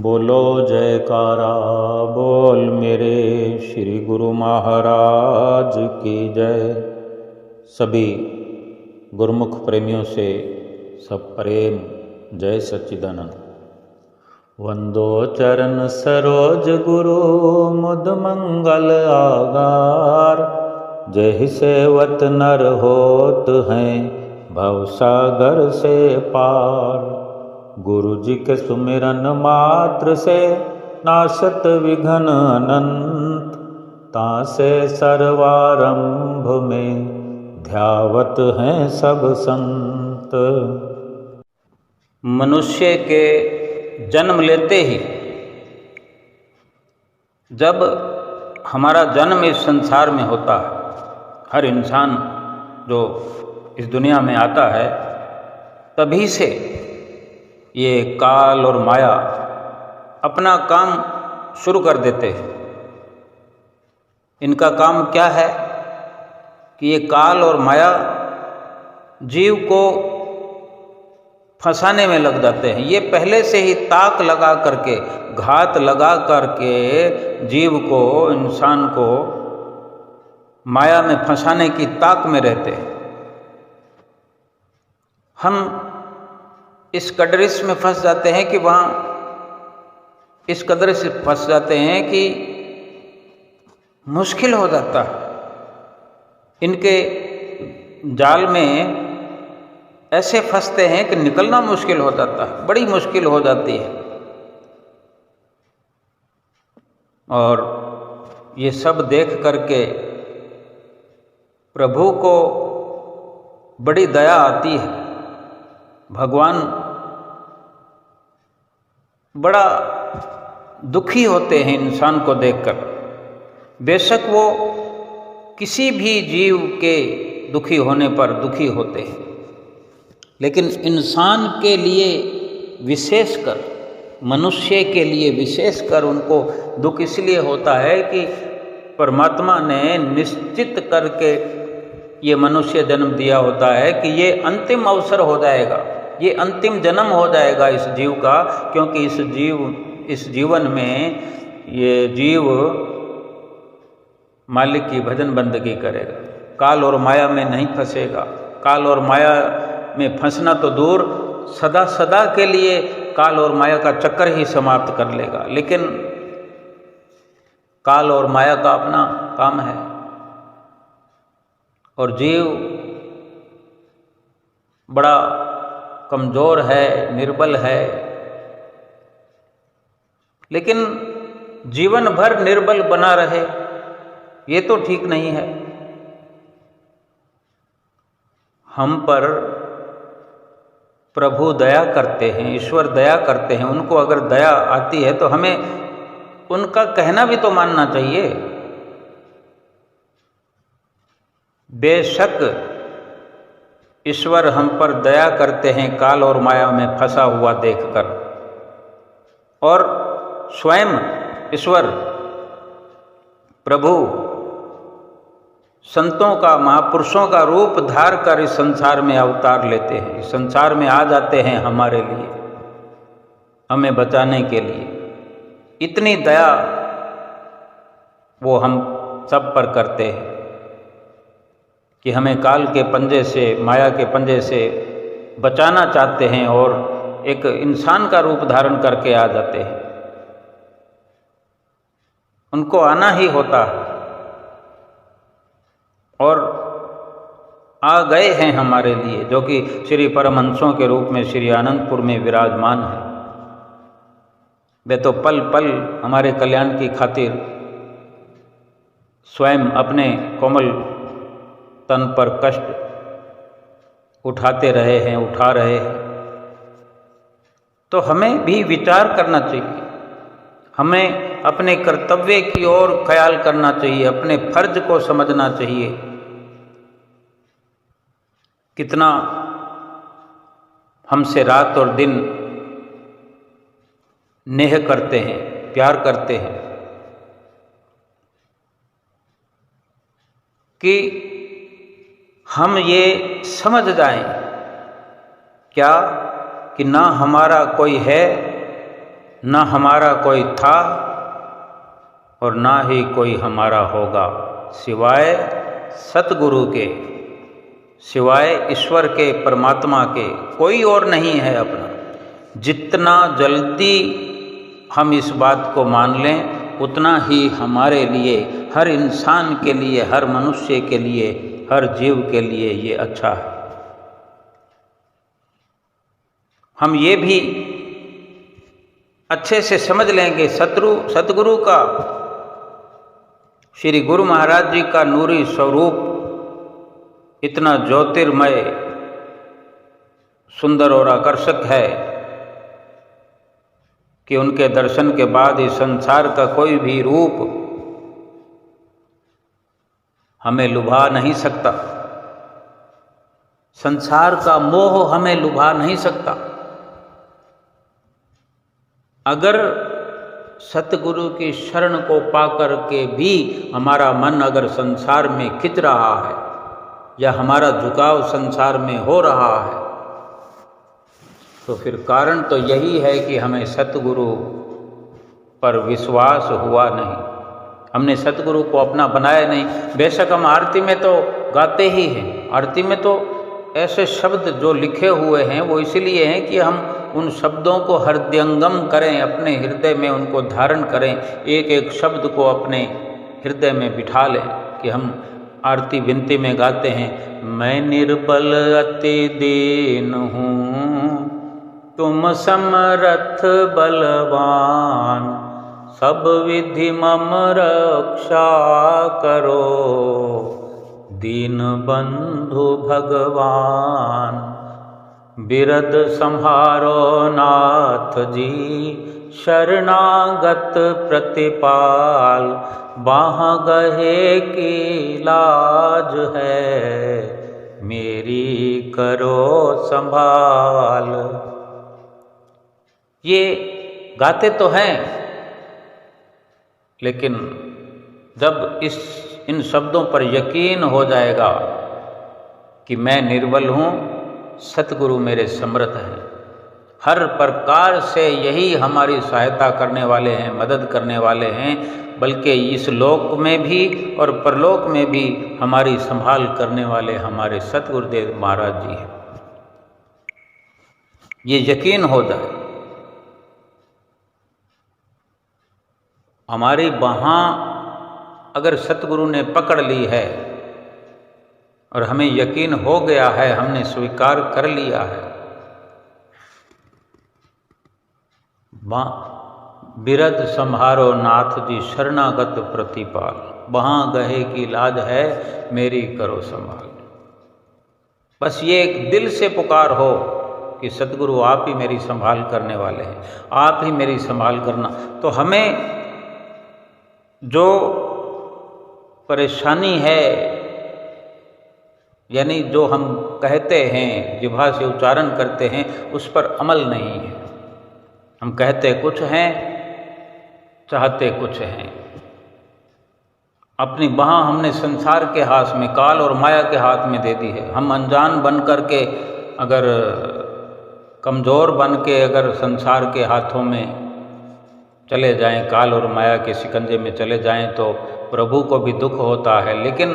बोलो जयकारा बोल मेरे श्री गुरु महाराज की जय। सभी गुरुमुख प्रेमियों से सब प्रेम जय सच्चिदानंद। वंदो चरण सरोज गुरु मुद मंगल आगार। जय सेवत नर होत हैं भवसागर से पार। गुरु जी के सुमिरन मात्र से नाशत विघ्न अनंत। तासे सर्वारंभ में ध्यावत हैं सब संत। मनुष्य के जन्म लेते ही जब हमारा जन्म इस संसार में होता है, हर इंसान जो इस दुनिया में आता है, तभी से ये काल और माया अपना काम शुरू कर देते हैं। इनका काम क्या है कि ये काल और माया जीव को फंसाने में लग जाते हैं। ये पहले से ही ताक लगा करके, घात लगा करके जीव को, इंसान को माया में फंसाने की ताक में रहते हैं। हम इस कदरिस में फंस जाते हैं कि वहाँ इस कदर से फंस जाते हैं कि मुश्किल हो जाता है। इनके जाल में ऐसे फंसते हैं कि निकलना मुश्किल हो जाता है, बड़ी मुश्किल हो जाती है। और ये सब देख करके प्रभु को बड़ी दया आती है। भगवान बड़ा दुखी होते हैं इंसान को देखकर। बेशक वो किसी भी जीव के दुखी होने पर दुखी होते हैं, लेकिन इंसान के लिए विशेषकर, मनुष्य के लिए विशेषकर उनको दुख इसलिए होता है कि परमात्मा ने निश्चित करके ये मनुष्य जन्म दिया होता है कि ये अंतिम अवसर हो जाएगा, ये अंतिम जन्म हो जाएगा इस जीव का। क्योंकि इस जीवन में ये जीव मालिक की भजन बंदगी करेगा, काल और माया में नहीं फंसेगा। काल और माया में फंसना तो दूर, सदा सदा के लिए काल और माया का चक्कर ही समाप्त कर लेगा। लेकिन काल और माया का अपना काम है और जीव बड़ा कमज़ोर है, निर्बल है। लेकिन जीवन भर निर्बल बना रहे, ये तो ठीक नहीं है। हम पर प्रभु दया करते हैं, ईश्वर दया करते हैं। उनको अगर दया आती है तो हमें उनका कहना भी तो मानना चाहिए। बेशक ईश्वर हम पर दया करते हैं काल और माया में फंसा हुआ देखकर, और स्वयं ईश्वर प्रभु संतों का, महापुरुषों का रूप धार कर इस संसार में अवतार लेते हैं, इस संसार में आ जाते हैं हमारे लिए, हमें बचाने के लिए। इतनी दया वो हम सब पर करते हैं कि हमें काल के पंजे से, माया के पंजे से बचाना चाहते हैं और एक इंसान का रूप धारण करके आ जाते हैं। उनको आना ही होता है और आ गए हैं हमारे लिए, जो कि श्री परमहंसों के रूप में श्री आनंदपुर में विराजमान है। वे तो पल पल हमारे कल्याण की खातिर स्वयं अपने कोमल तन पर कष्ट उठाते रहे हैं, उठा रहे हैं। तो हमें भी विचार करना चाहिए, हमें अपने कर्तव्य की ओर ख्याल करना चाहिए, अपने फर्ज को समझना चाहिए। कितना हमसे रात और दिन नेह करते हैं, प्यार करते हैं कि हम ये समझ जाएं क्या कि ना हमारा कोई है न हमारा कोई था और ना ही कोई हमारा होगा, सिवाय सतगुरु के, सिवाय ईश्वर के, परमात्मा के कोई और नहीं है अपना। जितना जल्दी हम इस बात को मान लें उतना ही हमारे लिए, हर इंसान के लिए, हर मनुष्य के लिए, हर जीव के लिए ये अच्छा है। हम ये भी अच्छे से समझ लेंगे सतगुरु का, श्री गुरु महाराज जी का नूरी स्वरूप इतना ज्योतिर्मय, सुंदर और आकर्षक है कि उनके दर्शन के बाद इस संसार का कोई भी रूप हमें लुभा नहीं सकता, संसार का मोह हमें लुभा नहीं सकता। अगर सतगुरु की शरण को पाकर के भी हमारा मन अगर संसार में खिंच रहा है या हमारा झुकाव संसार में हो रहा है, तो फिर कारण तो यही है कि हमें सतगुरु पर विश्वास हुआ नहीं, हमने सतगुरु को अपना बनाया नहीं। बेशक हम आरती में तो गाते ही हैं, आरती में तो ऐसे शब्द जो लिखे हुए हैं वो इसलिए हैं कि हम उन शब्दों को हृदयंगम करें, अपने हृदय में उनको धारण करें, एक एक शब्द को अपने हृदय में बिठा लें। कि हम आरती विनती में गाते हैं, मैं निर्बल अति दीन हूँ, तुम समर्थ बलवान, सब विधि मम रक्षा करो, दीन बंधु भगवान। बिरद संहारो नाथ जी, शरणागत प्रतिपाल, बाह गहे की लाज है, मेरी करो संभाल। ये गाते तो हैं, लेकिन जब इन शब्दों पर यकीन हो जाएगा कि मैं निर्बल हूँ, सतगुरु मेरे समर्थ हैं, हर प्रकार से यही हमारी सहायता करने वाले हैं, मदद करने वाले हैं, बल्कि इस लोक में भी और परलोक में भी हमारी संभाल करने वाले हमारे सतगुरुदेव महाराज जी हैं। ये यकीन हो जाए, हमारी बाहाँ अगर सतगुरु ने पकड़ ली है और हमें यकीन हो गया है, हमने स्वीकार कर लिया है, बिरद संहारो नाथ जी, शरणागत प्रतिपाल, वहाँ गहे की लाज है, मेरी करो संभाल। बस ये एक दिल से पुकार हो कि सतगुरु आप ही मेरी संभाल करने वाले हैं, आप ही मेरी संभाल करना। तो हमें जो परेशानी है, यानी जो हम कहते हैं, जिह्वा से उच्चारण करते हैं, उस पर अमल नहीं है। हम कहते कुछ हैं, चाहते कुछ हैं। अपनी बाँह हमने संसार के हाथ में, काल और माया के हाथ में दे दी है। हम अनजान बन करके, अगर कमज़ोर बन के अगर संसार के हाथों में चले जाएं, काल और माया के शिकंजे में चले जाएं, तो प्रभु को भी दुख होता है। लेकिन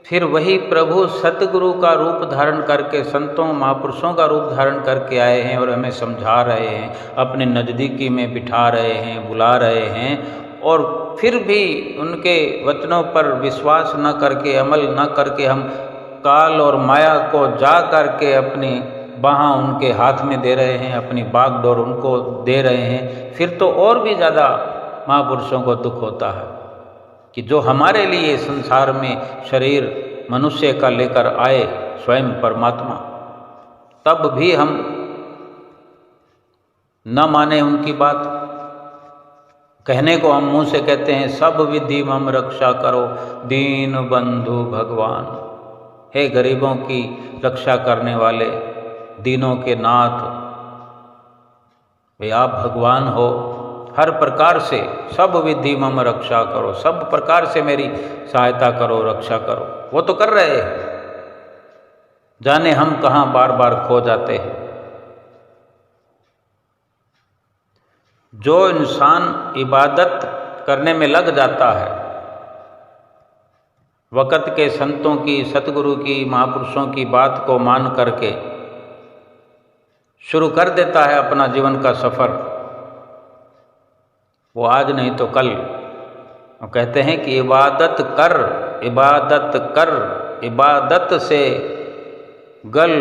फिर वही प्रभु सतगुरु का रूप धारण करके, संतों महापुरुषों का रूप धारण करके आए हैं और हमें समझा रहे हैं, अपने नज़दीकी में बिठा रहे हैं, बुला रहे हैं। और फिर भी उनके वचनों पर विश्वास न करके, अमल न करके, हम काल और माया को जा करके अपनी बाहाँ उनके हाथ में दे रहे हैं, अपनी बागडोर उनको दे रहे हैं। फिर तो और भी ज़्यादा महापुरुषों को दुख होता है कि जो हमारे लिए संसार में शरीर मनुष्य का लेकर आए, स्वयं परमात्मा, तब भी हम न माने उनकी बात। कहने को हम मुंह से कहते हैं, सब विधि मम रक्षा करो, दीन बंधु भगवान। हे गरीबों की रक्षा करने वाले, दीनों के नाथ, वे आप भगवान हो। हर प्रकार से सब विधि मम रक्षा करो, सब प्रकार से मेरी सहायता करो, रक्षा करो। वो तो कर रहे हैं, जाने हम कहाँ बार बार खो जाते हैं। जो इंसान इबादत करने में लग जाता है, वक़्त के संतों की, सतगुरु की, महापुरुषों की बात को मान करके शुरू कर देता है अपना जीवन का सफ़र, वो आज नहीं तो कल, वो कहते हैं कि इबादत कर, इबादत कर, इबादत से गल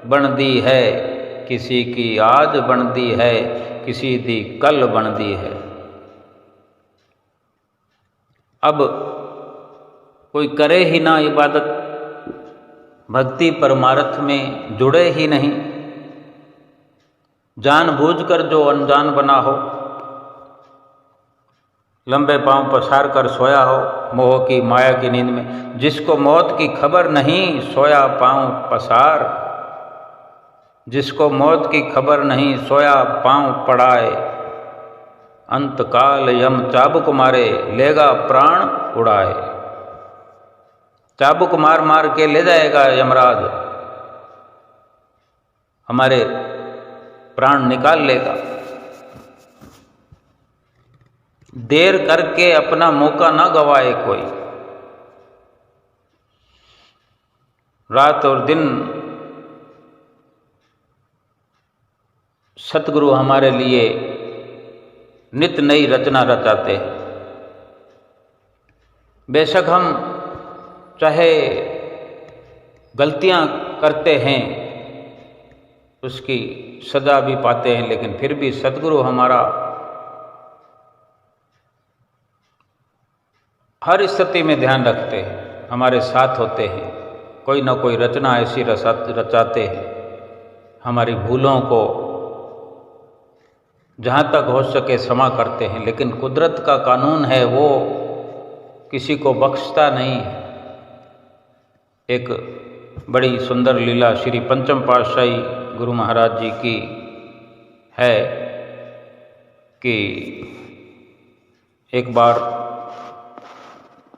बनदी है, किसी की आज बनदी है, किसी दी कल बनदी है। अब कोई करे ही ना इबादत, भक्ति परमार्थ में जुड़े ही नहीं, जानबूझकर जो अनजान बना हो, लंबे पांव पसार कर सोया हो मोह की माया की नींद में, जिसको मौत की खबर नहीं सोया पांव पसार, जिसको मौत की खबर नहीं सोया पांव पड़ाए, अंतकाल यम चाबुक मारे लेगा प्राण उड़ाए। चाबुक मार मार के ले जाएगा यमराज, हमारे प्राण निकाल लेगा। देर करके अपना मौका ना गवाए कोई, रात और दिन सतगुरु हमारे लिए नित नई रचना रचाते हैं। बेशक हम चाहे गलतियां करते हैं, उसकी सजा भी पाते हैं, लेकिन फिर भी सतगुरु हमारा हर स्थिति में ध्यान रखते हैं, हमारे साथ होते हैं, कोई ना कोई रचना ऐसी रचाते हैं, हमारी भूलों को जहाँ तक हो सके क्षमा करते हैं। लेकिन कुदरत का कानून है, वो किसी को बख्शता नहीं है। एक बड़ी सुंदर लीला श्री पंचम पातशाही गुरु महाराज जी की है कि एक बार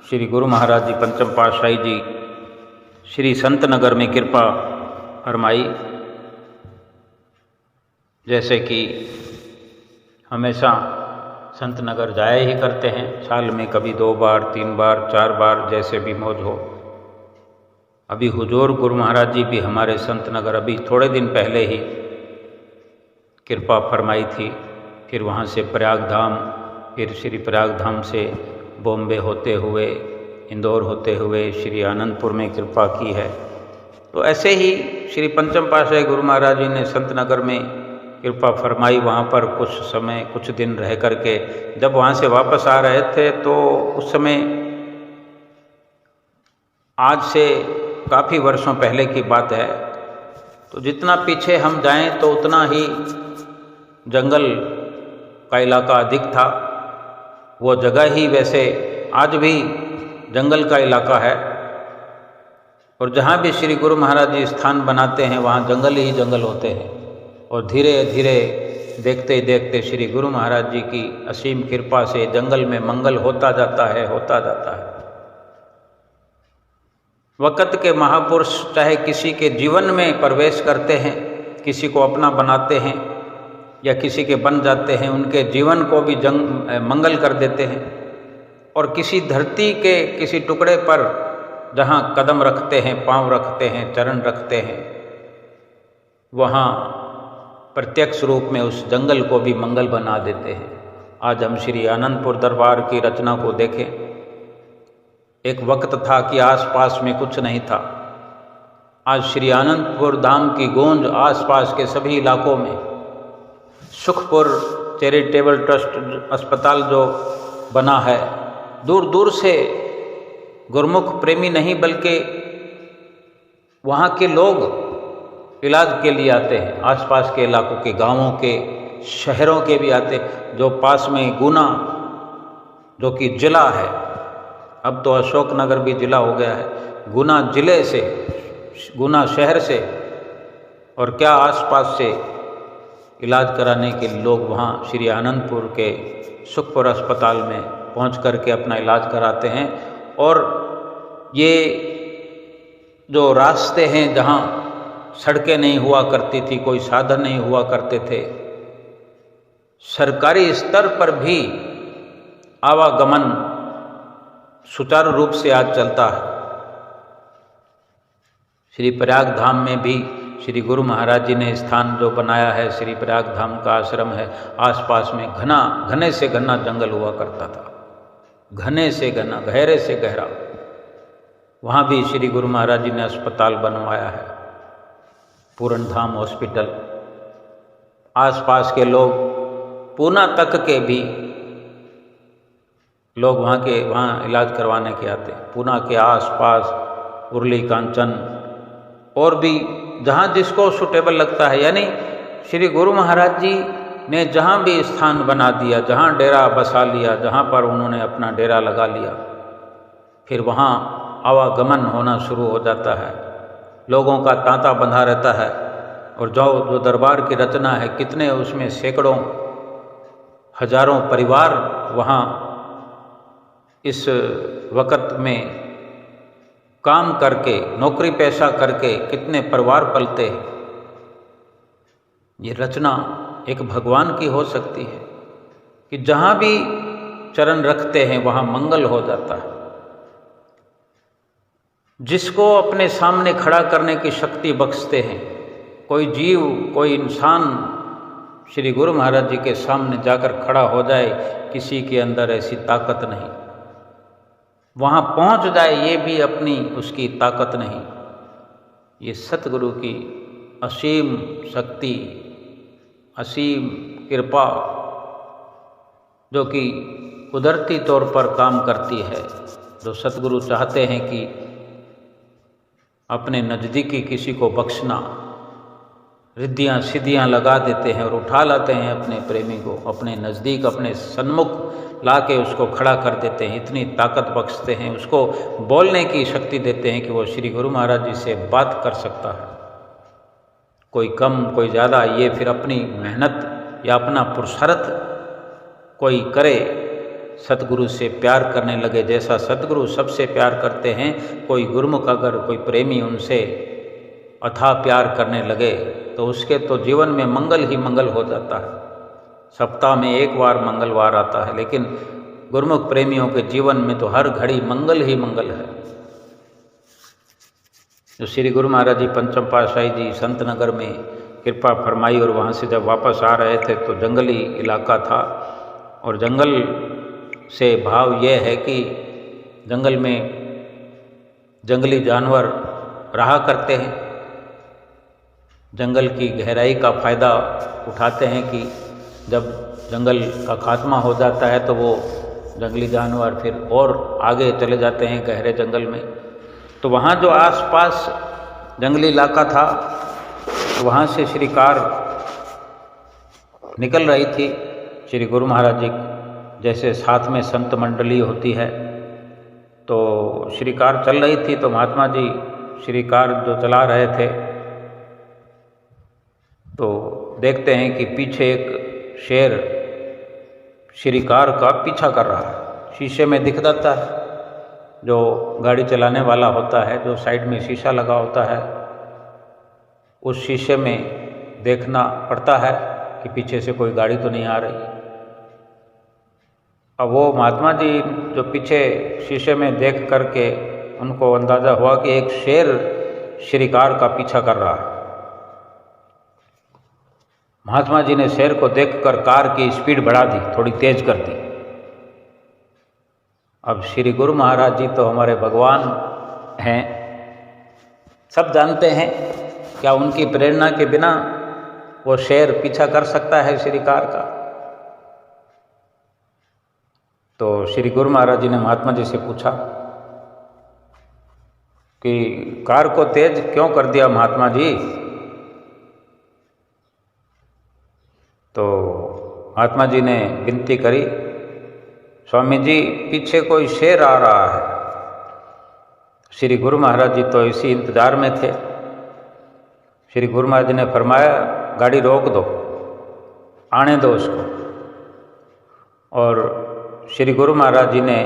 श्री गुरु महाराज जी पंचम पातशाही जी श्री संत नगर में कृपा फरमाई। जैसे कि हमेशा संत नगर जाया ही करते हैं, साल में कभी 2 बार 3 बार 4 बार जैसे भी मौज हो। अभी हुजूर गुरु महाराज जी भी हमारे संत नगर अभी थोड़े दिन पहले ही कृपा फरमाई थी। फिर वहाँ से प्रयाग धाम, फिर श्री प्रयाग धाम से बॉम्बे होते हुए, इंदौर होते हुए श्री आनंदपुर में कृपा की है। तो ऐसे ही श्री पंचम पातशाही गुरु महाराज जी ने संत नगर में कृपा फरमाई। वहाँ पर कुछ समय, कुछ दिन रह करके जब वहाँ से वापस आ रहे थे, तो उस समय आज से काफ़ी वर्षों पहले की बात है, तो जितना पीछे हम जाएं तो उतना ही जंगल का इलाका अधिक था। वो जगह ही वैसे आज भी जंगल का इलाका है, और जहाँ भी श्री गुरु महाराज जी स्थान बनाते हैं वहाँ जंगल ही जंगल होते हैं। और धीरे धीरे देखते ही देखते श्री गुरु महाराज जी की असीम कृपा से जंगल में मंगल होता जाता है, होता जाता है। वक़्त के महापुरुष चाहे किसी के जीवन में प्रवेश करते हैं, किसी को अपना बनाते हैं या किसी के बन जाते हैं, उनके जीवन को भी मंगल कर देते हैं। और किसी धरती के किसी टुकड़े पर जहाँ कदम रखते हैं, पांव रखते हैं, चरण रखते हैं, वहाँ प्रत्यक्ष रूप में उस जंगल को भी मंगल बना देते हैं। आज हम श्री आनंदपुर दरबार की रचना को देखें। एक वक्त था कि आसपास में कुछ नहीं था। आज श्री आनंदपुर धाम की गूंज आसपास के सभी इलाकों में। सुखपुर चैरिटेबल ट्रस्ट अस्पताल जो बना है, दूर दूर से गुरमुख प्रेमी नहीं बल्कि वहाँ के लोग इलाज के लिए आते हैं। आसपास के इलाकों के, गांवों के, शहरों के भी आते। जो पास में गुना, जो कि जिला है, अब तो अशोकनगर भी जिला हो गया है, गुना जिले से, गुना शहर से और क्या आसपास से इलाज कराने के लोग वहाँ श्री आनंदपुर के सुखपुर अस्पताल में पहुँच करके अपना इलाज कराते हैं। और ये जो रास्ते हैं जहाँ सड़कें नहीं हुआ करती थी, कोई साधन नहीं हुआ करते थे, सरकारी स्तर पर भी आवागमन सुचारू रूप से आज चलता है। श्री प्रयाग धाम में भी श्री गुरु महाराज जी ने स्थान जो बनाया है, श्री प्रयाग धाम का आश्रम है, आसपास में घने से घना जंगल हुआ करता था, घने से घना, गहरे से गहरा। वहाँ भी श्री गुरु महाराज जी ने अस्पताल बनवाया है, पूर्ण धाम हॉस्पिटल। आसपास के लोग, पूना तक के भी लोग वहाँ इलाज करवाने के आते हैं। पूना के आसपास उरली, कांचन और भी जहाँ जिसको सुटेबल लगता है, यानी श्री गुरु महाराज जी ने जहाँ भी स्थान बना दिया, जहाँ डेरा बसा लिया, जहाँ पर उन्होंने अपना डेरा लगा लिया, फिर वहाँ आवागमन होना शुरू हो जाता है, लोगों का तांता बंधा रहता है। और जो दरबार की रचना है, कितने उसमें सैकड़ों हजारों परिवार वहाँ इस वक़्त में काम करके, नौकरी पेशा करके कितने परिवार पलते हैं। ये रचना एक भगवान की हो सकती है कि जहाँ भी चरण रखते हैं वहाँ मंगल हो जाता है। जिसको अपने सामने खड़ा करने की शक्ति बख्शते हैं, कोई जीव, कोई इंसान श्री गुरु महाराज जी के सामने जाकर खड़ा हो जाए, किसी के अंदर ऐसी ताकत नहीं, वहाँ पहुँच जाए ये भी अपनी उसकी ताकत नहीं। ये सतगुरु की असीम शक्ति, असीम कृपा जो कि कुदरती तौर पर काम करती है। जो सतगुरु चाहते हैं कि अपने नज़दीकी किसी को बख्शना, रिद्धियाँ सिद्धियाँ लगा देते हैं और उठा लाते हैं अपने प्रेमी को अपने नज़दीक, अपने सन्मुख ला के उसको खड़ा कर देते हैं। इतनी ताकत बख्शते हैं, उसको बोलने की शक्ति देते हैं कि वो श्री गुरु महाराज जी से बात कर सकता है। कोई कम, कोई ज़्यादा, ये फिर अपनी मेहनत या अपना पुरुषार्थ कोई करे, सतगुरु से प्यार करने लगे जैसा सतगुरु सबसे प्यार करते हैं। कोई गुरुमुख अगर कोई प्रेमी उनसे अथाह प्यार करने लगे तो उसके तो जीवन में मंगल ही मंगल हो जाता है। सप्ताह में एक बार मंगलवार आता है, लेकिन गुरुमुख प्रेमियों के जीवन में तो हर घड़ी मंगल ही मंगल है। जो श्री गुरु महाराज जी पंचम पातशाही जी संत नगर में कृपा फरमाई और वहाँ से जब वापस आ रहे थे तो जंगली इलाका था, और जंगल से भाव यह है कि जंगल में जंगली जानवर रहा करते हैं, जंगल की गहराई का फ़ायदा उठाते हैं कि जब जंगल का खात्मा हो जाता है तो वो जंगली जानवर फिर और आगे चले जाते हैं गहरे जंगल में। तो वहाँ जो आसपास जंगली इलाका था, वहाँ से श्री कार निकल रही थी। श्री गुरु महाराज जी जैसे साथ में संत मंडली होती है, तो श्री कार चल रही थी, तो महात्मा जी श्री कार जो चला रहे थे तो देखते हैं कि पीछे एक शेर श्री कार का पीछा कर रहा है। शीशे में दिख जाता है, जो गाड़ी चलाने वाला होता है, जो साइड में शीशा लगा होता है, उस शीशे में देखना पड़ता है कि पीछे से कोई गाड़ी तो नहीं आ रही। अब वो महात्मा जी जो पीछे शीशे में देख करके उनको अंदाज़ा हुआ कि एक शेर श्री कार का पीछा कर रहा है। महात्मा जी ने शेर को देखकर कार की स्पीड बढ़ा दी, थोड़ी तेज कर दी। अब श्री गुरु महाराज जी तो हमारे भगवान हैं, सब जानते हैं, क्या उनकी प्रेरणा के बिना वो शेर पीछा कर सकता है श्री कार का? तो श्री गुरु महाराज जी ने महात्मा जी से पूछा कि कार को तेज क्यों कर दिया महात्मा जी? तो महात्मा जी ने विनती करी, स्वामी जी पीछे कोई शेर आ रहा है। श्री गुरु महाराज जी तो इसी इंतजार में थे। श्री गुरु महाराज जी ने फरमाया, गाड़ी रोक दो, आने दो उसको। और श्री गुरु महाराज जी ने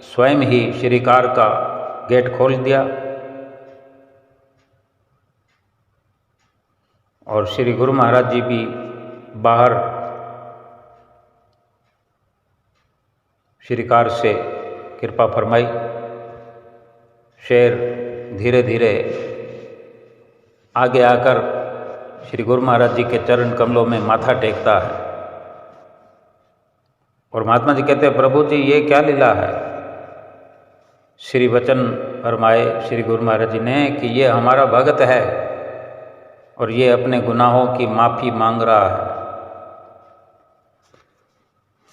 स्वयं ही श्री कार का गेट खोल दिया और श्री गुरु महाराज जी भी बाहर श्रीकार से कृपा फरमाई। शेर धीरे धीरे आगे आकर श्री गुरु महाराज जी के चरण कमलों में माथा टेकता है और महात्मा जी कहते हैं, प्रभु जी ये क्या लीला है? श्री वचन फरमाए श्री गुरु महाराज जी ने कि ये हमारा भगत है और ये अपने गुनाहों की माफ़ी मांग रहा है।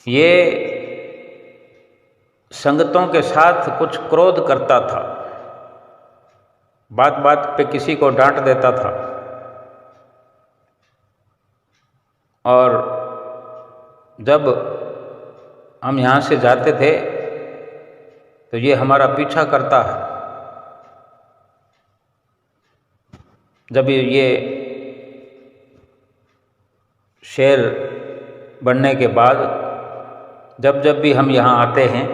ये संगतों के साथ कुछ क्रोध करता था, बात बात पे किसी को डांट देता था और जब हम यहाँ से जाते थे तो ये हमारा पीछा करता है। जब ये शेर बनने के बाद जब जब भी हम यहाँ आते हैं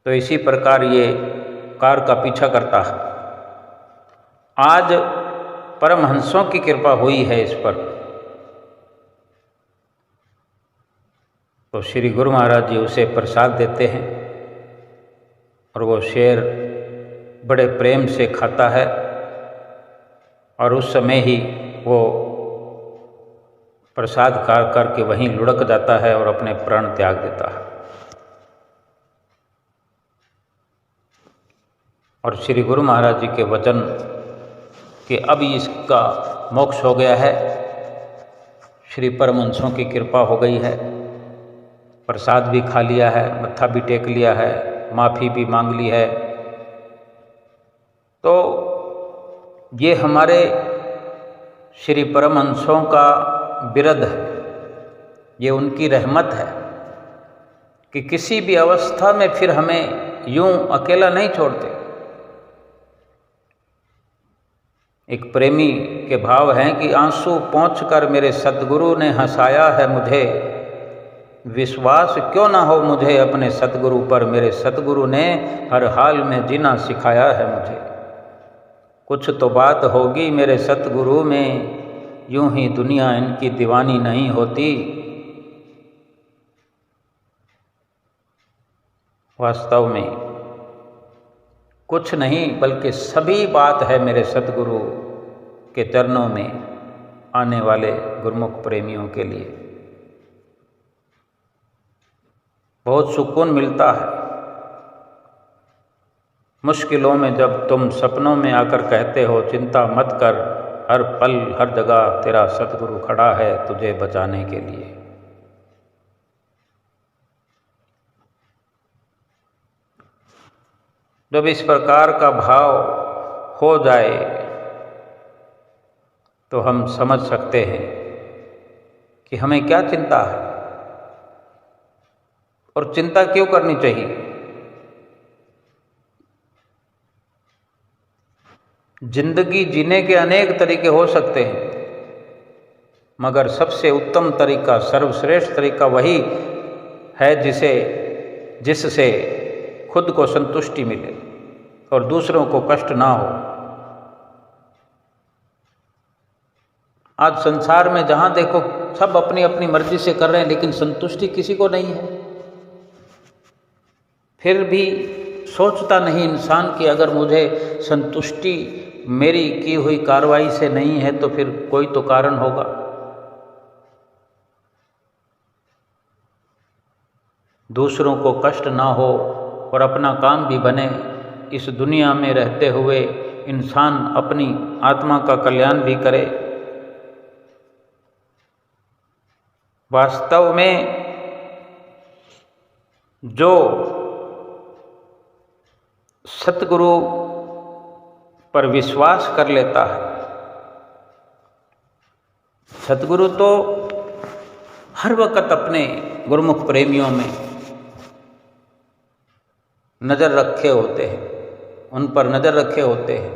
तो इसी प्रकार ये कार का पीछा करता है। आज परमहंसों की कृपा हुई है इस पर, तो श्री गुरु महाराज जी उसे प्रसाद देते हैं और वो शेर बड़े प्रेम से खाता है और उस समय ही वो प्रसाद खा करके वहीं लुढ़क जाता है और अपने प्राण त्याग देता है। और श्री गुरु महाराज जी के वचन कि अब इसका मोक्ष हो गया है, श्री परमहंसों की कृपा हो गई है, प्रसाद भी खा लिया है, मत्था भी टेक लिया है, माफ़ी भी मांग ली है, तो ये हमारे श्री परमहंसों का बिरद है, ये उनकी रहमत है कि किसी भी अवस्था में फिर हमें यूं अकेला नहीं छोड़ते। एक प्रेमी के भाव हैं कि आंसू पोंछकर मेरे सतगुरु ने हंसाया है मुझे, विश्वास क्यों ना हो मुझे अपने सतगुरु पर, मेरे सतगुरु ने हर हाल में जीना सिखाया है मुझे। कुछ तो बात होगी मेरे सतगुरु में, यूं ही दुनिया इनकी दीवानी नहीं होती। वास्तव में कुछ नहीं बल्कि सभी बात है मेरे सतगुरु के चरणों में आने वाले गुरमुख प्रेमियों के लिए। बहुत सुकून मिलता है मुश्किलों में जब तुम सपनों में आकर कहते हो चिंता मत कर, हर पल हर जगह तेरा सतगुरु खड़ा है तुझे बचाने के लिए। जब इस प्रकार का भाव हो जाए तो हम समझ सकते हैं कि हमें क्या चिंता है और चिंता क्यों करनी चाहिए। जिंदगी जीने के अनेक तरीके हो सकते हैं, मगर सबसे उत्तम तरीका, सर्वश्रेष्ठ तरीका वही है जिससे खुद को संतुष्टि मिले और दूसरों को कष्ट ना हो। आज संसार में जहां देखो सब अपनी अपनी मर्जी से कर रहे हैं, लेकिन संतुष्टि किसी को नहीं है। फिर भी सोचता नहीं इंसान कि अगर मुझे संतुष्टि मेरी की हुई कार्रवाई से नहीं है तो फिर कोई तो कारण होगा। दूसरों को कष्ट ना हो और अपना काम भी बने, इस दुनिया में रहते हुए इंसान अपनी आत्मा का कल्याण भी करे। वास्तव में जो सतगुरु पर विश्वास कर लेता है, सतगुरु तो हर वक्त अपने गुरुमुख प्रेमियों में नज़र रखे होते हैं, उन पर नज़र रखे होते हैं।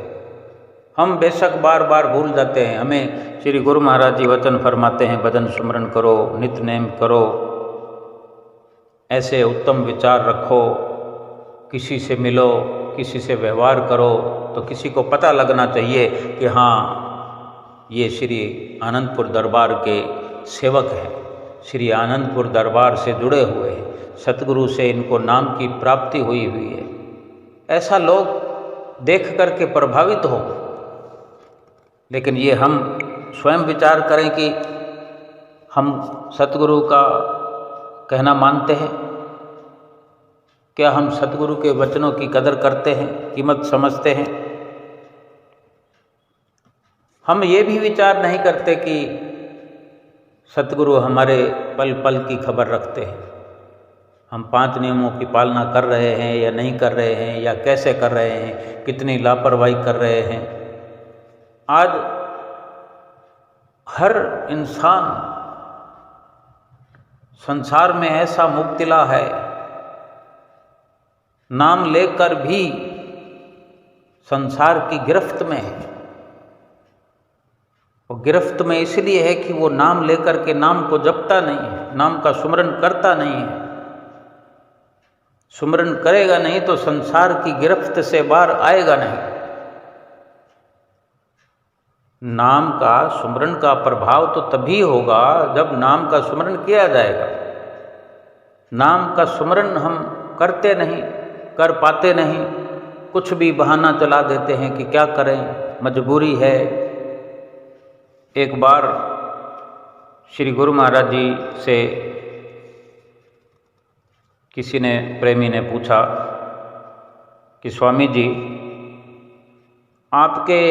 हम बेशक बार बार भूल जाते हैं। हमें श्री गुरु महाराज जी वचन फरमाते हैं, भजन सुमरन करो, नित्य नेम करो, ऐसे उत्तम विचार रखो, किसी से मिलो, किसी से व्यवहार करो तो किसी को पता लगना चाहिए कि हाँ ये श्री आनंदपुर दरबार के सेवक हैं, श्री आनंदपुर दरबार से जुड़े हुए हैं, सतगुरु से इनको नाम की प्राप्ति हुई है, ऐसा लोग देख करके प्रभावित हो। लेकिन ये हम स्वयं विचार करें कि हम सतगुरु का कहना मानते हैं? क्या हम सतगुरु के वचनों की कदर करते हैं, कीमत समझते हैं? हम ये भी विचार नहीं करते कि सतगुरु हमारे पल पल की खबर रखते हैं। हम 5 नियमों की पालना कर रहे हैं या नहीं कर रहे हैं, या कैसे कर रहे हैं, कितनी लापरवाही कर रहे हैं। आज हर इंसान संसार में ऐसा मुब्तला है, नाम लेकर भी संसार की गिरफ्त में है। वो गिरफ्त में इसलिए है कि वो नाम लेकर के नाम को जपता नहीं है, नाम का सुमरन करता नहीं है। सुमरन करेगा नहीं तो संसार की गिरफ्त से बाहर आएगा नहीं। नाम का सुमरन का प्रभाव तो तभी होगा जब नाम का सुमरन किया जाएगा। नाम का सुमरन हम करते नहीं, कर पाते नहीं, कुछ भी बहाना चला देते हैं कि क्या करें, मजबूरी है। एक बार श्री गुरु महाराज जी से किसी ने, प्रेमी ने पूछा कि स्वामी जी, आपके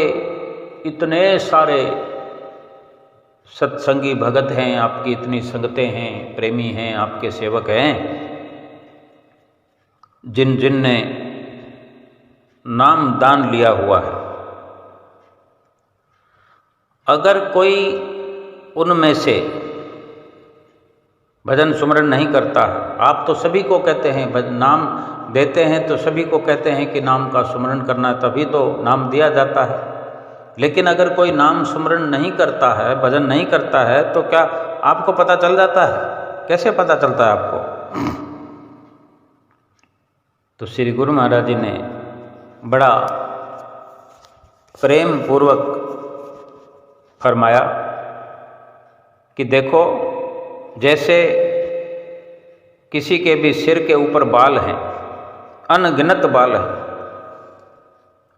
इतने सारे सत्संगी भगत हैं, आपकी इतनी संगतें हैं, प्रेमी हैं, आपके सेवक हैं, जिन जिन ने नाम दान लिया हुआ है, अगर कोई उनमें से भजन सुमरन नहीं करता है, आप तो सभी को कहते हैं, नाम देते हैं तो सभी को कहते हैं कि नाम का सुमरन करना, तभी तो नाम दिया जाता है। लेकिन अगर कोई नाम सुमरन नहीं करता है, भजन नहीं करता है, तो क्या आपको पता चल जाता है? कैसे पता चलता है आपको? तो श्री गुरु महाराज जी ने बड़ा प्रेम पूर्वक फरमाया कि देखो, जैसे किसी के भी सिर के ऊपर बाल हैं, अनगिनत बाल हैं,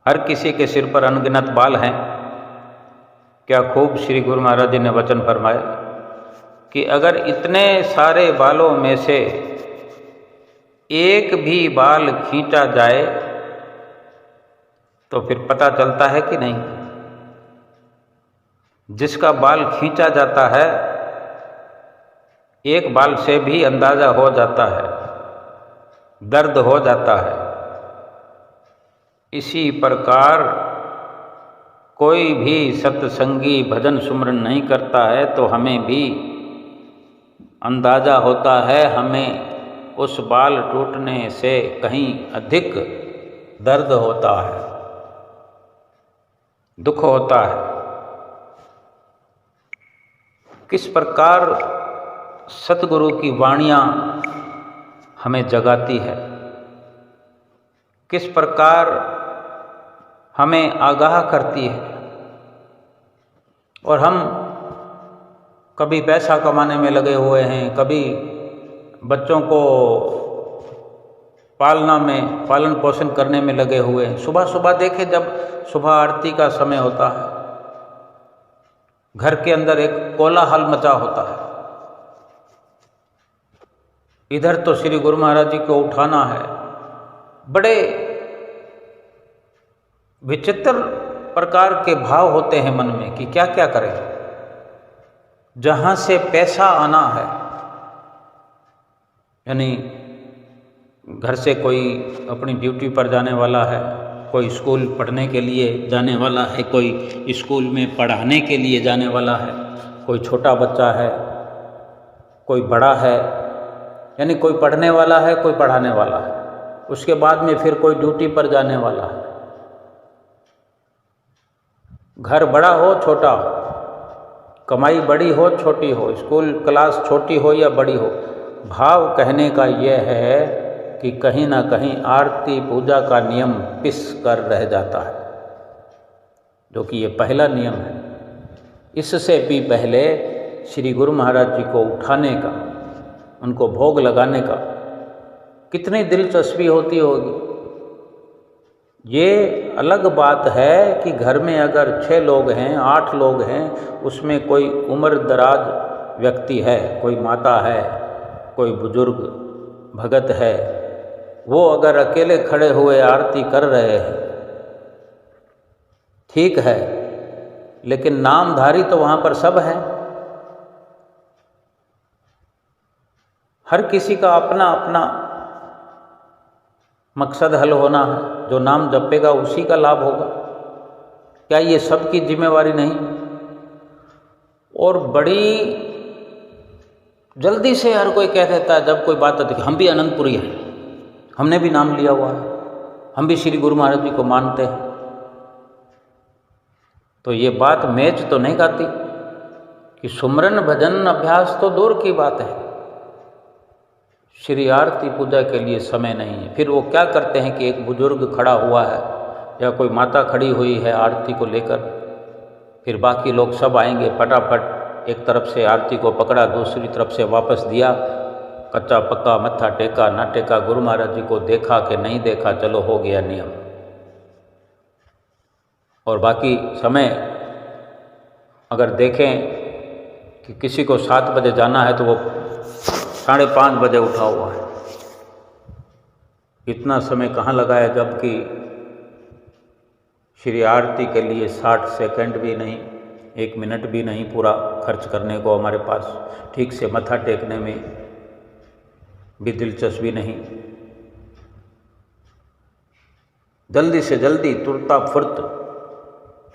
हर किसी के सिर पर अनगिनत बाल हैं। क्या खूब श्री गुरु महाराज जी ने वचन फरमाए कि अगर इतने सारे बालों में से एक भी बाल खींचा जाए तो फिर पता चलता है कि नहीं? जिसका बाल खींचा जाता है, एक बाल से भी अंदाजा हो जाता है, दर्द हो जाता है। इसी प्रकार कोई भी सत्संगी भजन सुमरन नहीं करता है तो हमें भी अंदाजा होता है, हमें उस बाल टूटने से कहीं अधिक दर्द होता है, दुख होता है। किस प्रकार सतगुरु की वाणियाँ हमें जगाती है, किस प्रकार हमें आगाह करती है। और हम कभी पैसा कमाने में लगे हुए हैं, कभी बच्चों को पालना में, पालन पोषण करने में लगे हुए हैं। सुबह सुबह देखें, जब सुबह आरती का समय होता है, घर के अंदर एक कोलाहल मचा होता है। इधर तो श्री गुरु महाराज जी को उठाना है, बड़े विचित्र प्रकार के भाव होते हैं मन में कि क्या क्या करें। जहाँ से पैसा आना है, यानी घर से कोई अपनी ड्यूटी पर जाने वाला है, कोई स्कूल पढ़ने के लिए जाने वाला है, कोई स्कूल में पढ़ाने के लिए जाने वाला है, कोई छोटा बच्चा है, कोई बड़ा है, यानी कोई पढ़ने वाला है, कोई पढ़ाने वाला है, उसके बाद में फिर कोई ड्यूटी पर जाने वाला है। घर बड़ा हो छोटा हो, कमाई बड़ी हो छोटी हो, स्कूल क्लास छोटी हो या बड़ी हो, भाव कहने का यह है कि कहीं ना कहीं आरती पूजा का नियम पिस कर रह जाता है, जो कि ये पहला नियम है। इससे भी पहले श्री गुरु महाराज जी को उठाने का, उनको भोग लगाने का कितनी दिलचस्पी होती होगी। ये अलग बात है कि घर में अगर 6 लोग हैं, 8 लोग हैं, उसमें कोई उम्र दराज व्यक्ति है, कोई माता है, कोई बुजुर्ग भगत है, वो अगर अकेले खड़े हुए आरती कर रहे हैं, ठीक है, लेकिन नामधारी तो वहाँ पर सब है। हर किसी का अपना अपना मकसद हल होना है, जो नाम जपेगा उसी का लाभ होगा। क्या ये सबकी जिम्मेवारी नहीं? और बड़ी जल्दी से हर कोई कह देता है जब कोई बात आती है, हम भी अनंतपुरी हैं, हमने भी नाम लिया हुआ है, हम भी श्री गुरु महाराज जी को मानते हैं। तो ये बात मैच तो नहीं खाती कि सुमरन भजन अभ्यास तो दूर की बात है, श्री आरती पूजा के लिए समय नहीं है। फिर वो क्या करते हैं कि एक बुजुर्ग खड़ा हुआ है या कोई माता खड़ी हुई है आरती को लेकर, फिर बाकी लोग सब आएंगे, फटाफट एक तरफ से आरती को पकड़ा, दूसरी तरफ से वापस दिया, कच्चा पक्का मत्था टेका ना टेका, गुरु महाराज जी को देखा कि नहीं देखा, चलो हो गया नियम। और बाकी समय अगर देखें कि किसी को 7 बजे जाना है तो वो 5:30 बजे उठा हुआ है। इतना समय कहाँ लगाया, जबकि श्री आरती के लिए 60 सेकंड भी नहीं, 1 मिनट भी नहीं पूरा खर्च करने को हमारे पास, ठीक से मत्था टेकने में भी दिलचस्पी नहीं। जल्दी से जल्दी तुरता फुर्त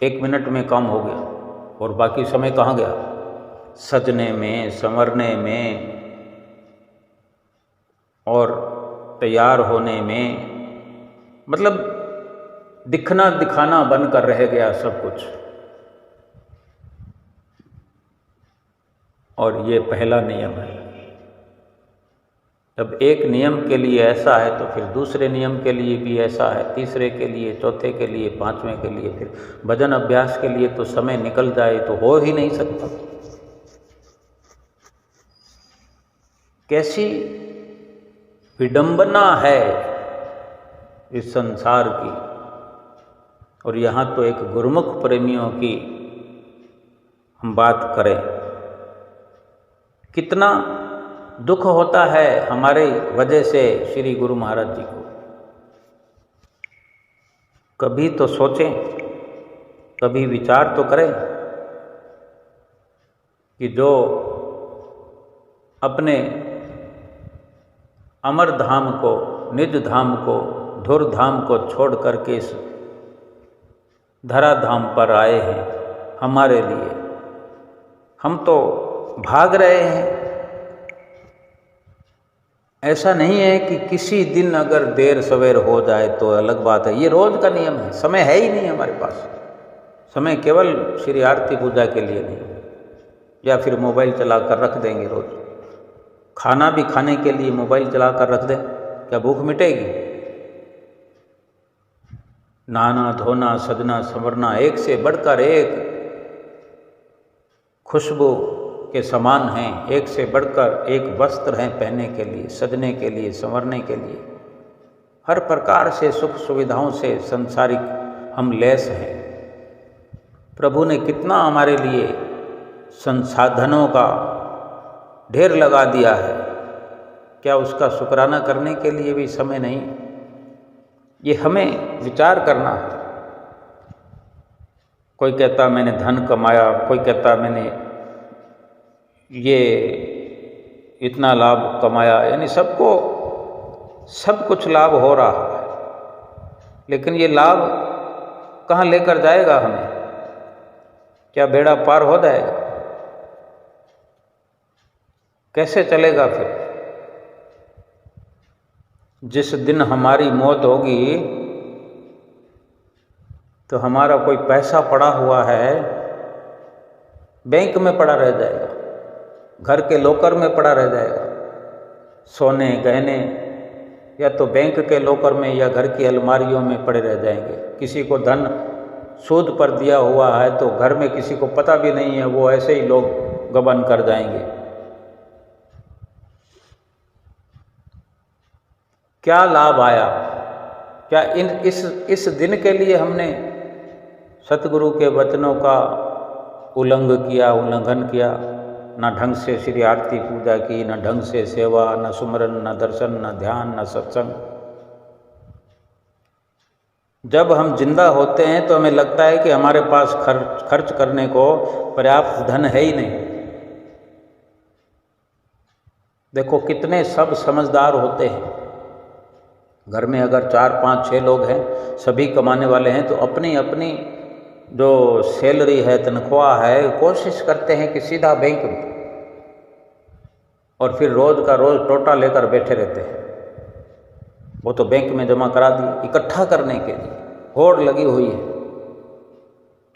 1 मिनट में काम हो गया, और बाकी समय कहाँ गया? सजने में, संवरने में और तैयार होने में, मतलब दिखना दिखाना बनकर रह गया सब कुछ। और ये पहला नियम है। जब एक नियम के लिए ऐसा है तो फिर दूसरे नियम के लिए भी ऐसा है, तीसरे के लिए, चौथे के लिए, 5वें के लिए, फिर भजन अभ्यास के लिए तो समय निकल जाए तो हो ही नहीं सकता। कैसी विडंबना है इस संसार की। और यहाँ तो एक गुरुमुख प्रेमियों की हम बात करें, कितना दुख होता है हमारे वजह से श्री गुरु महाराज जी को। कभी तो सोचें, कभी विचार तो करें कि जो अपने अमर धाम को, निज धाम को, धुर धाम को छोड़ करके इस धरा धाम पर आए हैं हमारे लिए, हम तो भाग रहे हैं। ऐसा नहीं है कि किसी दिन अगर देर सवेर हो जाए तो अलग बात है, ये रोज का नियम है। समय है ही नहीं हमारे पास, समय केवल श्री आरती पूजा के लिए नहीं, या फिर मोबाइल चला कर रख देंगे रोज। खाना भी खाने के लिए मोबाइल चला कर रख दें, क्या भूख मिटेगी? नहाना धोना सजना संवरना, एक से बढ़कर एक खुशबू के समान हैं, एक से बढ़कर एक वस्त्र हैं पहनने के लिए, सजने के लिए, संवरने के लिए। हर प्रकार से सुख सुविधाओं से संसारिक हम लैस हैं। प्रभु ने कितना हमारे लिए संसाधनों का ढेर लगा दिया है, क्या उसका शुक्राना करने के लिए भी समय नहीं? ये हमें विचार करना है। कोई कहता मैंने धन कमाया, कोई कहता मैंने ये इतना लाभ कमाया, यानी सबको सब कुछ लाभ हो रहा है, लेकिन ये लाभ कहाँ लेकर जाएगा हमें? क्या बेड़ा पार हो जाएगा? कैसे चलेगा फिर? जिस दिन हमारी मौत होगी तो हमारा कोई पैसा पड़ा हुआ है बैंक में पड़ा रह जाएगा, घर के लॉकर में पड़ा रह जाएगा। सोने गहने या तो बैंक के लॉकर में या घर की अलमारियों में पड़े रह जाएंगे। किसी को धन सूद पर दिया हुआ है तो घर में किसी को पता भी नहीं है, वो ऐसे ही लोग गबन कर जाएंगे। क्या लाभ आया? क्या इस दिन के लिए हमने सतगुरु के वचनों का उल्लंघन किया? ना ढंग से श्री आरती पूजा की, ना ढंग से सेवा, ना सुमरन, ना दर्शन, ना ध्यान, ना सत्संग। जब हम जिंदा होते हैं तो हमें लगता है कि हमारे पास खर्च करने को पर्याप्त धन है ही नहीं। देखो कितने सब समझदार होते हैं। घर में अगर 4, 5, 6 लोग हैं, सभी कमाने वाले हैं, तो अपनी अपनी जो सैलरी है, तनख्वाह है, कोशिश करते हैं कि सीधा बैंक में, और फिर रोज का रोज टोटा लेकर बैठे रहते हैं। वो तो बैंक में जमा करा दी, इकट्ठा करने के लिए होड़ लगी हुई है।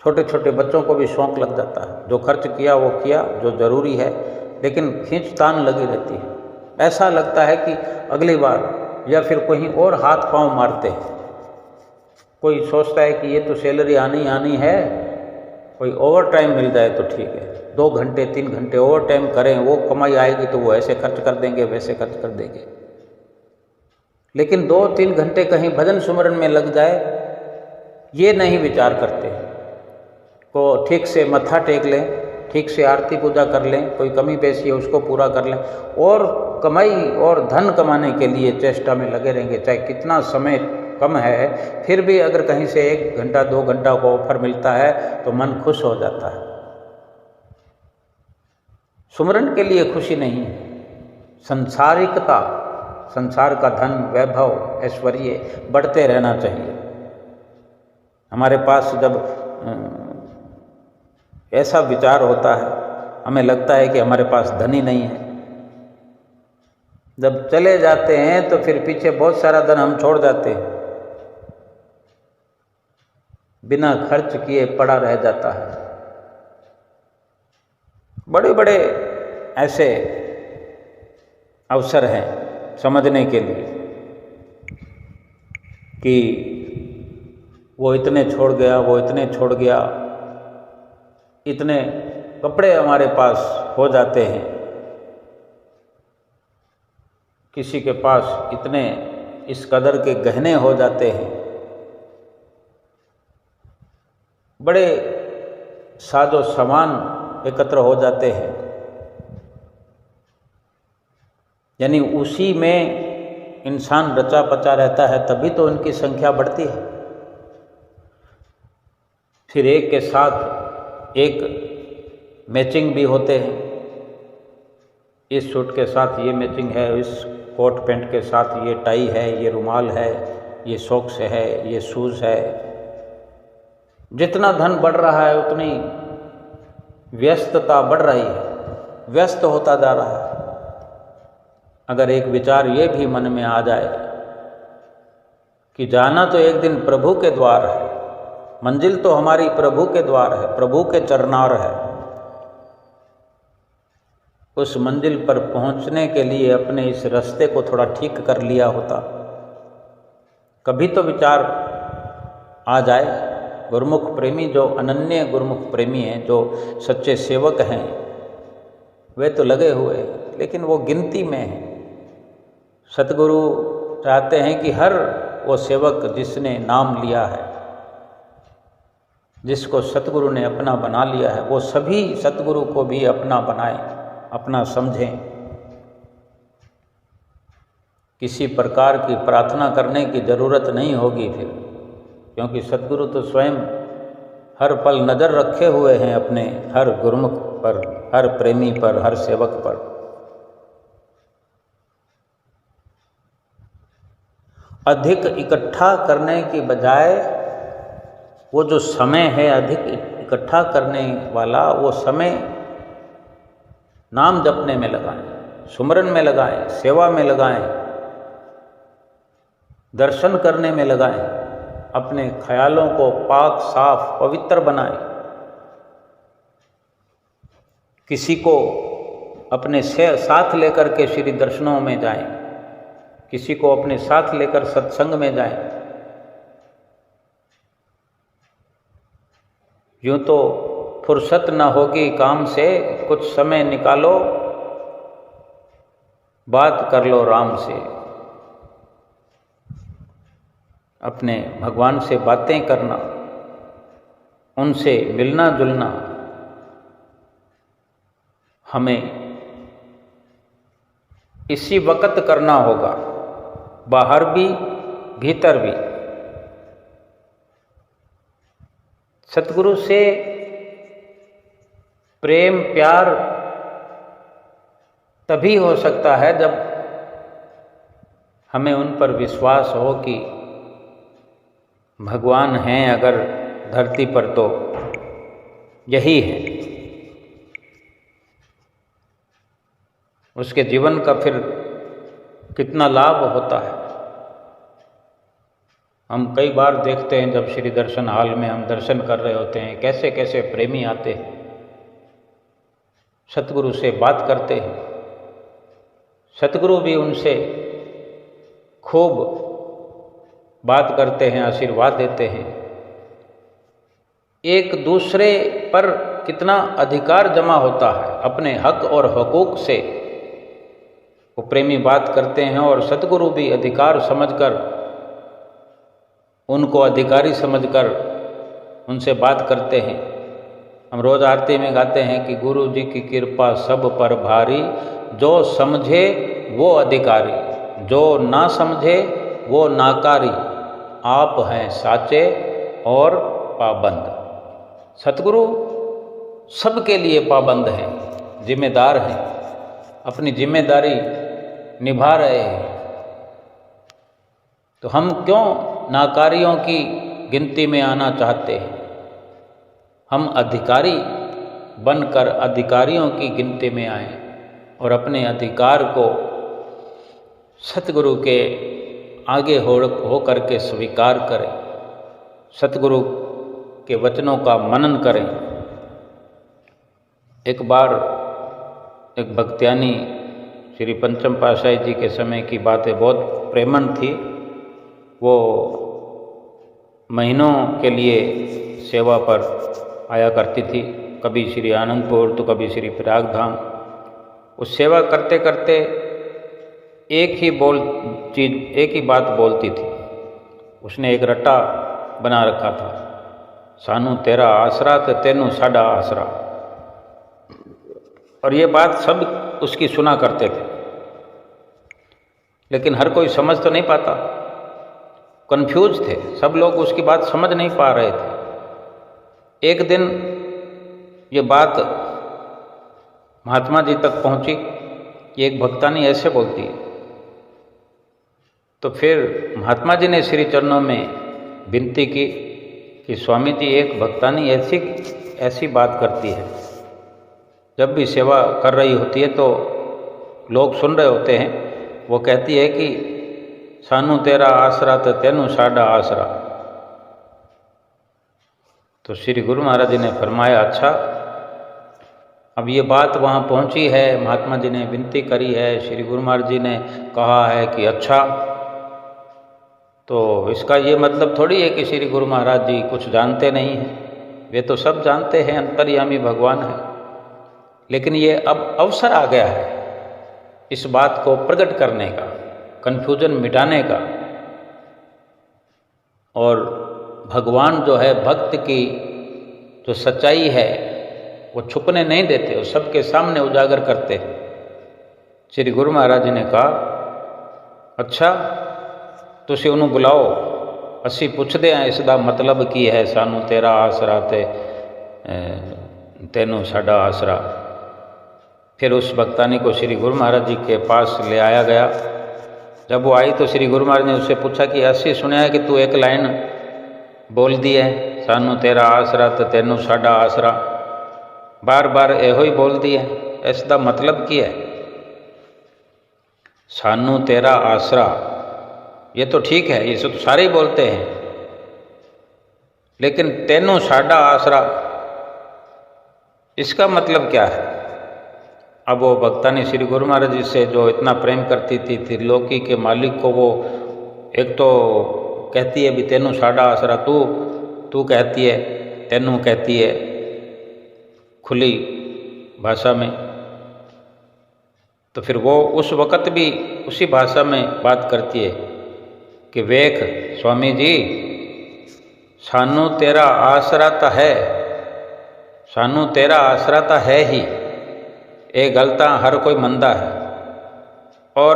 छोटे छोटे बच्चों को भी शौक लग जाता है, जो खर्च किया वो किया, जो जरूरी है, लेकिन खींचतान लगी रहती है। ऐसा लगता है कि अगली बार, या फिर कहीं और हाथ पांव मारते हैं। कोई सोचता है कि ये तो सैलरी आनी है, कोई ओवर टाइम मिल जाए तो ठीक है, 2 घंटे 3 घंटे ओवर टाइम करें, वो कमाई आएगी तो वो ऐसे खर्च कर देंगे, वैसे खर्च कर देंगे। लेकिन 2-3 घंटे कहीं भजन सुमरन में लग जाए, ये नहीं विचार करते। को ठीक से मत्था टेक लें, ठीक से आरती पूजा कर लें, कोई कमी पेशी है उसको पूरा कर लें, और कमाई और धन कमाने के लिए चेष्टा में लगे रहेंगे। चाहे कितना समय कम है, फिर भी अगर कहीं से 1 घंटा 2 घंटा को ऑफर मिलता है तो मन खुश हो जाता है। सुमरन के लिए खुशी नहीं, संसारिकता, संसार का धन, वैभव, ऐश्वर्य बढ़ते रहना चाहिए। हमारे पास जब ऐसा विचार होता है, हमें लगता है कि हमारे पास धन ही नहीं है। जब चले जाते हैं तो फिर पीछे बहुत सारा धन हम छोड़ जाते हैं, बिना खर्च किए पड़ा रह जाता है। बड़े बड़े ऐसे अवसर हैं समझने के लिए कि वो इतने छोड़ गया, वो इतने छोड़ गया, इतने कपड़े हमारे पास हो जाते हैं, किसी के पास इतने इस कदर के गहने हो जाते हैं, बड़े साजो सामान एकत्र हो जाते हैं। यानी उसी में इंसान रचा पचा रहता है, तभी तो उनकी संख्या बढ़ती है। फिर एक के साथ एक मैचिंग भी होते हैं, इस सूट के साथ ये मैचिंग है, इस कोट पैंट के साथ ये टाई है, ये रुमाल है, ये सॉक्स है, ये शूज़ है। जितना धन बढ़ रहा है उतनी व्यस्तता बढ़ रही है, व्यस्त होता जा रहा है। अगर एक विचार ये भी मन में आ जाए कि जाना तो एक दिन प्रभु के द्वार है, मंजिल तो हमारी प्रभु के द्वार है, प्रभु के चरनार है, उस मंजिल पर पहुंचने के लिए अपने इस रास्ते को थोड़ा ठीक कर लिया होता, कभी तो विचार आ जाए। गुरुमुख प्रेमी, जो अनन्य गुरुमुख प्रेमी हैं, जो सच्चे सेवक हैं, वे तो लगे हुए हैं, लेकिन वो गिनती में हैं। सतगुरु चाहते हैं कि हर वो सेवक जिसने नाम लिया है, जिसको सतगुरु ने अपना बना लिया है, वो सभी सतगुरु को भी अपना बनाएं, अपना समझें। किसी प्रकार की प्रार्थना करने की जरूरत नहीं होगी फिर, क्योंकि सतगुरु तो स्वयं हर पल नज़र रखे हुए हैं अपने हर गुरुमुख पर, हर प्रेमी पर, हर सेवक पर। अधिक इकट्ठा करने की बजाय वो जो समय है अधिक इकट्ठा करने वाला, वो समय नाम जपने में लगाएं, सुमरन में लगाएं, सेवा में लगाएं, दर्शन करने में लगाएं, अपने ख्यालों को पाक साफ पवित्र बनाएं। किसी को अपने साथ लेकर के श्री दर्शनों में जाएं, किसी को अपने साथ लेकर सत्संग में जाएं। यूं तो फुर्सत न होगी काम से, कुछ समय निकालो, बात कर लो राम से। अपने भगवान से बातें करना, उनसे मिलना जुलना हमें इसी वक्त करना होगा, बाहर भी भीतर भी। सतगुरु से प्रेम प्यार तभी हो सकता है जब हमें उन पर विश्वास हो कि भगवान हैं अगर धरती पर तो यही है। उसके जीवन का फिर कितना लाभ होता है। हम कई बार देखते हैं जब श्री दर्शन हॉल में हम दर्शन कर रहे होते हैं, कैसे कैसे प्रेमी आते हैं, सतगुरु से बात करते हैं। सतगुरु भी उनसे खूब बात करते हैं, आशीर्वाद देते हैं। एक दूसरे पर कितना अधिकार जमा होता है, अपने हक और हुकूक से वो प्रेमी बात करते हैं और सतगुरु भी अधिकार समझकर, उनको अधिकारी समझकर उनसे बात करते हैं। हम रोज आरती में गाते हैं कि गुरु जी की कृपा सब पर भारी, जो समझे वो अधिकारी, जो ना समझे वो नाकारी, आप हैं साचे और पाबंद। सतगुरु सबके लिए पाबंद हैं, जिम्मेदार हैं, अपनी जिम्मेदारी निभा रहे हैं। तो हम क्यों नाकारियों की गिनती में आना चाहते हैं? हम अधिकारी बनकर अधिकारियों की गिनती में आएं और अपने अधिकार को सतगुरु के आगे हो करके स्वीकार करें, सतगुरु के वचनों का मनन करें। एक बार एक भक्त्यानी श्री पंचम पातशाही जी के समय की बातें बहुत प्रेमण थी। वो महीनों के लिए सेवा पर आया करती थी, कभी श्री आनंदपुर तो कभी श्री प्रयागधाम। उस सेवा करते करते एक ही बात बोलती थी। उसने एक रट्टा बना रखा था, सानू तेरा आसरा तो तेनू साडा आसरा। और ये बात सब उसकी सुना करते थे, लेकिन हर कोई समझ तो नहीं पाता, कंफ्यूज थे, सब लोग उसकी बात समझ नहीं पा रहे थे। एक दिन ये बात महात्मा जी तक पहुंची कि एक भक्तानी ऐसे बोलती है। तो फिर महात्मा जी ने श्री चरणों में विनती की कि स्वामी जी, एक भक्तानी ऐसी बात करती है, जब भी सेवा कर रही होती है तो लोग सुन रहे होते हैं, वो कहती है कि सानू तेरा आसरा तो तेनू साडा आसरा। तो श्री गुरु महाराज जी ने फरमाया, अच्छा, अब ये बात वहाँ पहुँची है, महात्मा जी ने विनती करी है, श्री गुरु महाराज जी ने कहा है कि अच्छा, तो इसका ये मतलब थोड़ी है कि श्री गुरु महाराज जी कुछ जानते नहीं हैं। वे तो सब जानते हैं, अंतर्यामी भगवान है। लेकिन ये अब अवसर आ गया है इस बात को प्रकट करने का, कन्फ्यूजन मिटाने का। और भगवान जो है, भक्त की जो सच्चाई है वो छुपने नहीं देते, वो सबके सामने उजागर करते हैं। श्री गुरु महाराज जी ने कहा, अच्छा, तुसी उन्होंने बुलाओ, असी पुछदे हैं इसका मतलब की है, सानू तेरा आसरा ते तेनू साडा आसरा। फिर उस भक्तानी को श्री गुरु महाराज जी के पास ले आया गया। जब वो आई तो श्री गुरु महाराज ने उससे पूछा कि असी सुनया है कि तू एक लाइन बोल दी है, सानू तेरा आसरा तो तेनू साडा आसरा, बार बार एहो ही बोल दी है, इसका मतलब की है? सानू तेरा आसरा, ये तो ठीक है, ये तो सारे ही बोलते हैं, लेकिन तेनू साडा आसरा, इसका मतलब क्या है? अब वो भक्तानी श्री गुरु महाराज जी से जो इतना प्रेम करती थी, त्रिलोकी के मालिक को वो एक तो कहती है भी तेनू साडा आसरा, तू कहती है, तेनू कहती है खुली भाषा में। तो फिर वो उस वक़्त भी उसी भाषा में बात करती है कि वेख स्वामी जी, सानू तेरा आसरा तो है, सानू तेरा आसरा तो है ही, ये गल तां हर कोई मनदा है, और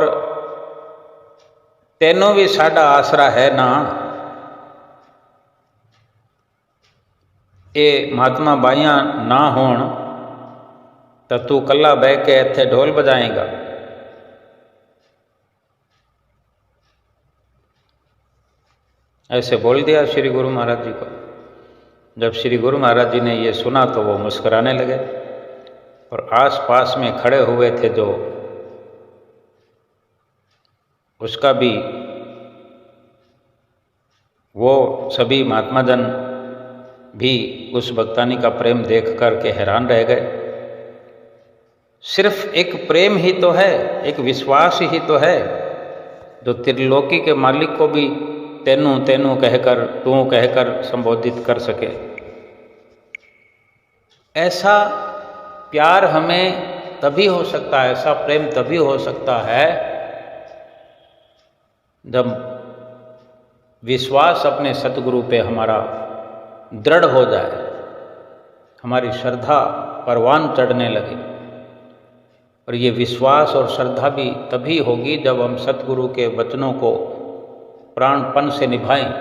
तेनों भी साडा आसरा है ना। ये महात्मा बाइयां ना होण तो तू कला बह के इत्थे ढोल बजाएगा। ऐसे बोल दिया श्री गुरु महाराज जी को। जब श्री गुरु महाराज जी ने ये सुना तो वो मुस्कुराने लगे, और आस पास में खड़े हुए थे जो उसका भी, वो सभी महात्मा जन भी उस भक्तानी का प्रेम देख कर के हैरान रह गए। सिर्फ एक प्रेम ही तो है, एक विश्वास ही तो है जो त्रिलोकी के मालिक को भी तेनू तेनू कहकर, तू कहकर संबोधित कर सके। ऐसा प्यार हमें तभी हो सकता है, ऐसा प्रेम तभी हो सकता है जब विश्वास अपने सतगुरु पे हमारा दृढ़ हो जाए, हमारी श्रद्धा परवान चढ़ने लगे। और ये विश्वास और श्रद्धा भी तभी होगी जब हम सतगुरु के वचनों को प्राणपन से निभाएं।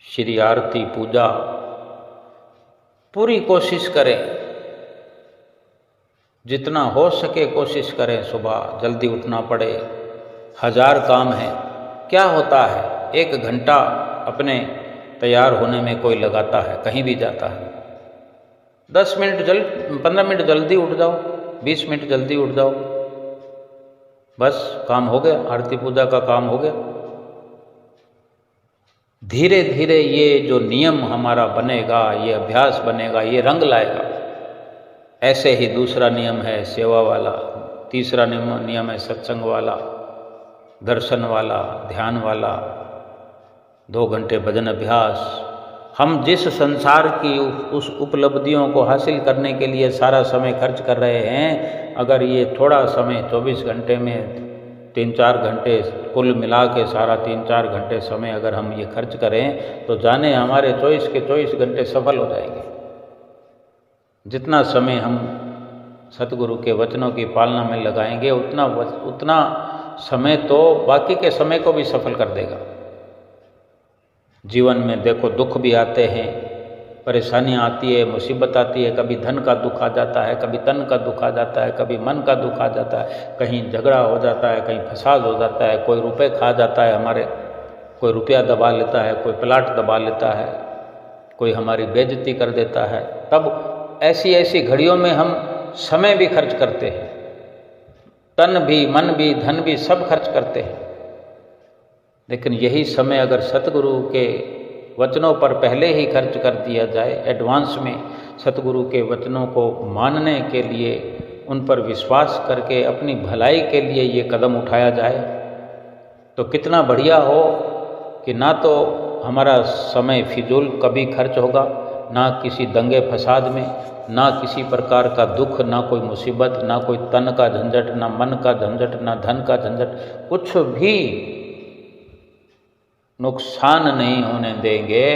श्री आरती पूजा पूरी कोशिश करें, जितना हो सके कोशिश करें। सुबह जल्दी उठना पड़े, 1000 काम है, क्या होता है, 1 घंटा अपने तैयार होने में कोई लगाता है, कहीं भी जाता है। 10 मिनट 15 मिनट जल्दी उठ जाओ, 20 मिनट जल्दी उठ जाओ, बस काम हो गया, आरती पूजा का काम हो गया। धीरे धीरे ये जो नियम हमारा बनेगा, ये अभ्यास बनेगा, ये रंग लाएगा। ऐसे ही दूसरा नियम है सेवा वाला, तीसरा नियम है सत्संग वाला, दर्शन वाला, ध्यान वाला, 2 घंटे भजन अभ्यास। हम जिस संसार की उस उपलब्धियों को हासिल करने के लिए सारा समय खर्च कर रहे हैं, अगर ये थोड़ा समय 24 घंटे में 3-4 घंटे कुल मिला के सारा 3-4 घंटे समय अगर हम ये खर्च करें तो जाने हमारे 24 के 24 घंटे सफल हो जाएंगे। जितना समय हम सतगुरु के वचनों की पालना में लगाएंगे उतना समय तो बाकी के समय को भी सफल कर देगा। जीवन में देखो दुख भी आते हैं, परेशानियाँ आती है, मुसीबत आती है, कभी धन का दुख आ जाता है, कभी तन का दुख आ जाता है, कभी मन का दुख आ जाता है, कहीं झगड़ा हो जाता है, कहीं फसाद हो जाता है, कोई रुपए खा जाता है हमारे, कोई रुपया दबा लेता है, कोई प्लाट दबा लेता है, कोई हमारी बेइज्जती कर देता है। तब ऐसी घड़ियों में हम समय भी खर्च करते हैं, तन भी, मन भी, धन भी सब खर्च करते हैं। लेकिन यही समय अगर सतगुरु के वचनों पर पहले ही खर्च कर दिया जाए, एडवांस में सतगुरु के वचनों को मानने के लिए, उन पर विश्वास करके अपनी भलाई के लिए ये कदम उठाया जाए, तो कितना बढ़िया हो कि ना तो हमारा समय फिजूल कभी खर्च होगा, ना किसी दंगे फसाद में, ना किसी प्रकार का दुख, ना कोई मुसीबत, ना कोई तन का झंझट, ना मन का झंझट, ना धन का झंझट, कुछ भी नुकसान नहीं होने देंगे।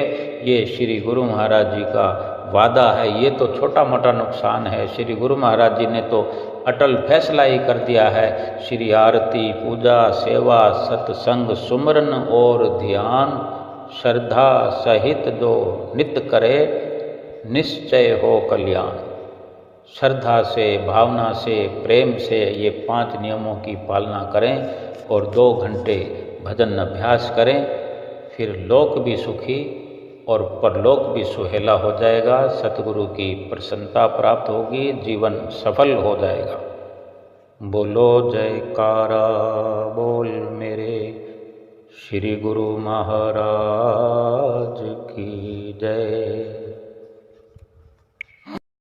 ये श्री गुरु महाराज जी का वादा है। ये तो छोटा मोटा नुकसान है, श्री गुरु महाराज जी ने तो अटल फैसला ही कर दिया है। श्री आरती पूजा सेवा सत्संग सुमरन और ध्यान श्रद्धा सहित जो नित्य करे निश्चय हो कल्याण। श्रद्धा से, भावना से, प्रेम से ये 5 नियमों की पालना करें और 2 घंटे भजन अभ्यास करें, फिर लोक भी सुखी और परलोक भी सुहेला हो जाएगा। सतगुरु की प्रसन्नता प्राप्त होगी, जीवन सफल हो जाएगा। बोलो जयकारा बोल मेरे श्री गुरु महाराज की जय।